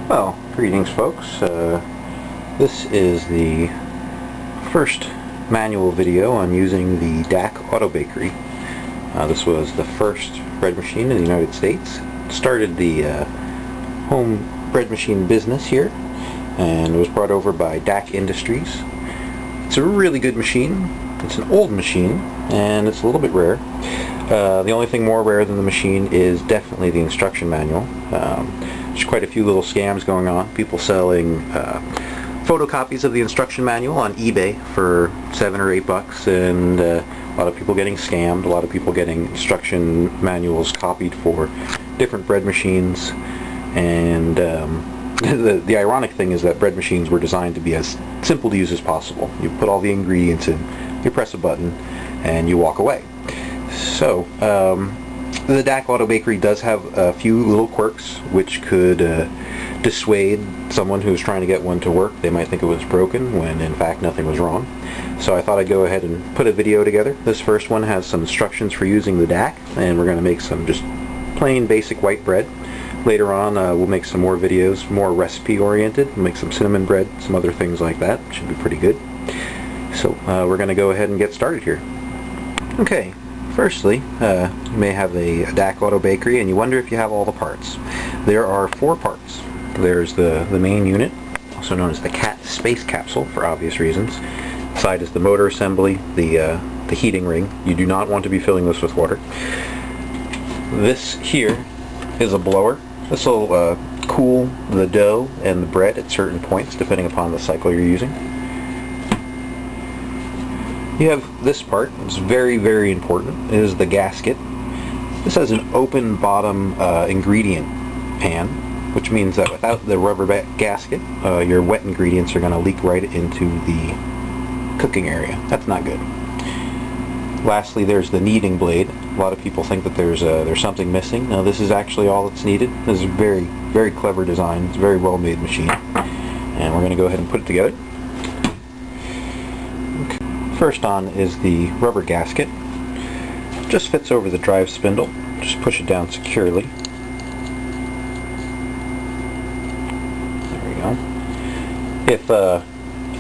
Well, greetings folks. This is the first manual video on using the DAK Auto Bakery. This was the first bread machine in the United States. Started the home bread machine business here, and it was brought over by DAK Industries. It's a really good machine. It's an old machine, and it's a little bit rare. The only thing more rare than the machine is definitely the instruction manual. There's quite a few little scams going on. People selling photocopies of the instruction manual on eBay for $7 or $8, and a lot of people getting scammed. A lot of people getting instruction manuals copied for different bread machines. And the ironic thing is that bread machines were designed to be as simple to use as possible. You put all the ingredients in, you press a button, and you walk away. So, the DAK Auto Bakery does have a few little quirks which could dissuade someone who's trying to get one to work. They might think it was broken when in fact nothing was wrong. So I thought I'd go ahead and put a video together. This first one has some instructions for using the DAK, and we're going to make some just plain basic white bread. Later on we'll make some more videos, more recipe oriented. We'll make some cinnamon bread, some other things like that. Should be pretty good. So we're going to go ahead and get started here. Okay. Firstly, you may have a DAK Auto Bakery and you wonder if you have all the parts. There are 4 parts. There's the main unit, also known as the space capsule for obvious reasons. Inside is the motor assembly, the heating ring. You do not want to be filling this with water. This here is a blower. This will cool the dough and the bread at certain points depending upon the cycle you're using. You have this part. It's very, very important. It is the gasket. This has an open bottom ingredient pan, which means that without the rubber gasket, your wet ingredients are going to leak right into the cooking area. That's not good. Lastly, there's the kneading blade. A lot of people think that there's something missing. No, this is actually all that's needed. This is a very, very clever design. It's a very well-made machine. And we're going to go ahead and put it together. First on is the rubber gasket. Just fits over the drive spindle. Just push it down securely. There we go. If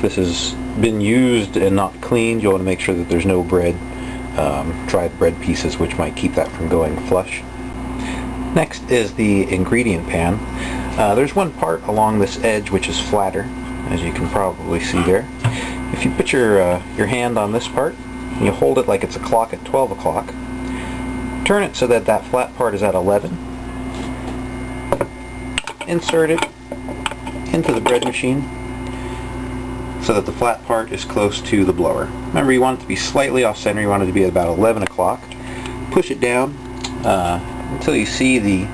this has been used and not cleaned, you'll want to make sure that there's no bread, dried bread pieces, which might keep that from going flush. Next is the ingredient pan. There's one part along this edge which is flatter, as you can probably see there. If you put your hand on this part, and you hold it like it's a clock at 12 o'clock, turn it so that that flat part is at 11, insert it into the bread machine so that the flat part is close to the blower. Remember, you want it to be slightly off center. You want it to be at about 11 o'clock. Push it down until you see the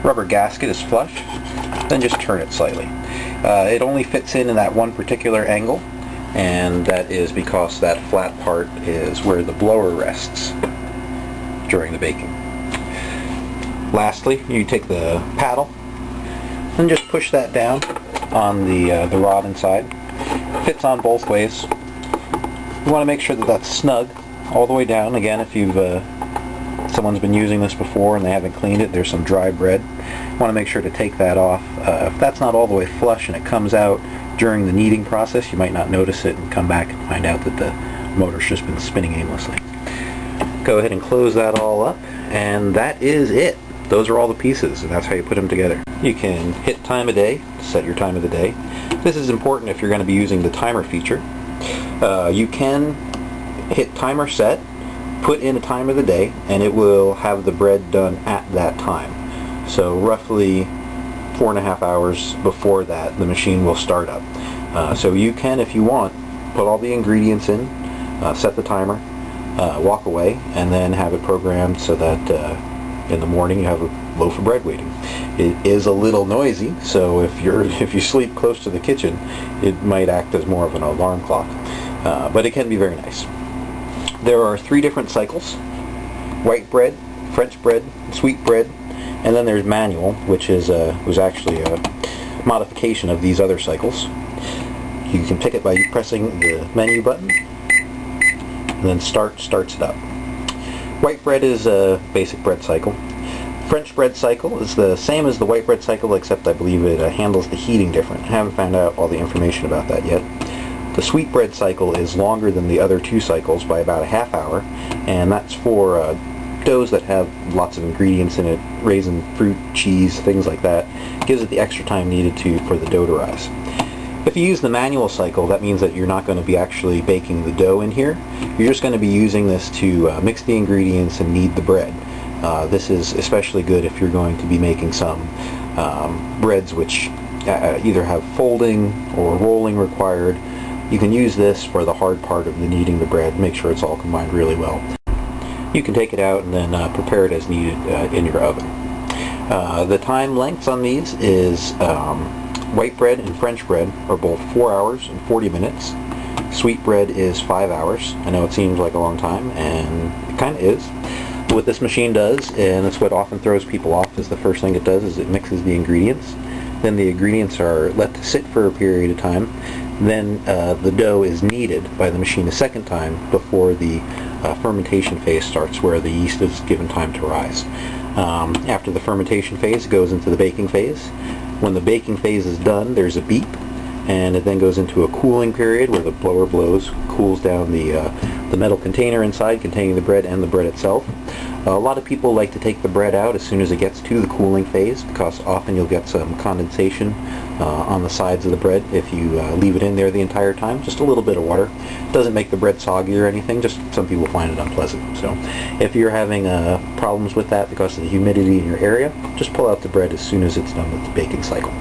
rubber gasket is flush, then just turn it slightly. It only fits in that one particular angle, and that is because that flat part is where the blower rests during the baking. Lastly, you take the paddle and just push that down on the rod inside. Fits on both ways. You want to make sure that that's snug all the way down. Again, if someone's been using this before and they haven't cleaned it, there's some dry bread. You want to make sure to take that off. If that's not all the way flush and it comes out during the kneading process, you might not notice it and come back and find out that the motor's just been spinning aimlessly. Go ahead and close that all up, and that is it. Those are all the pieces, and that's how you put them together. You can hit time of day to set your time of the day. This is important if you're going to be using the timer feature. You can hit timer set, put in a time of the day, and it will have the bread done at that time. So roughly 4.5 hours before that, the machine will start up. So you can, if you want, put all the ingredients in, set the timer, walk away, and then have it programmed so that in the morning you have a loaf of bread waiting. It is a little noisy, so if you sleep close to the kitchen, it might act as more of an alarm clock. But it can be very nice. There are 3 different cycles: white bread, French bread, sweet bread, and then there's manual, which was actually a modification of these other cycles. You can pick it by pressing the menu button, and then starts it up. White bread is a basic bread cycle. French bread cycle is the same as the white bread cycle, except I believe it handles the heating different. I haven't found out all the information about that yet. The sweet bread cycle is longer than the other two cycles by about a half hour, and that's for doughs that have lots of ingredients in it, raisin, fruit, cheese, things like that. Gives it the extra time needed for the dough to rise. If you use the manual cycle, that means that you're not going to be actually baking the dough in here. You're just going to be using this to mix the ingredients and knead the bread. This is especially good if you're going to be making some breads which either have folding or rolling required. You can use this for the hard part of the kneading the bread. Make sure it's all combined really well. You can take it out and then prepare it as needed in your oven. The time lengths on these is white bread and French bread are both 4 hours and 40 minutes. Sweet bread is 5 hours. I know it seems like a long time, and it kind of is. What this machine does, and it's what often throws people off, is the first thing it does is it mixes the ingredients. Then the ingredients are let to sit for a period of time. Then the dough is kneaded by the machine a second time before the fermentation phase starts, where the yeast is given time to rise. After the fermentation phase, it goes into the baking phase. When the baking phase is done, there's a beep, and it then goes into a cooling period where the blower blows, cools down the metal container inside containing the bread and the bread itself. A lot of people like to take the bread out as soon as it gets to the cooling phase, because often you'll get some condensation on the sides of the bread if you leave it in there the entire time. Just a little bit of water. It doesn't make the bread soggy or anything, just some people find it unpleasant. So if you're having problems with that because of the humidity in your area, just pull out the bread as soon as it's done with the baking cycle.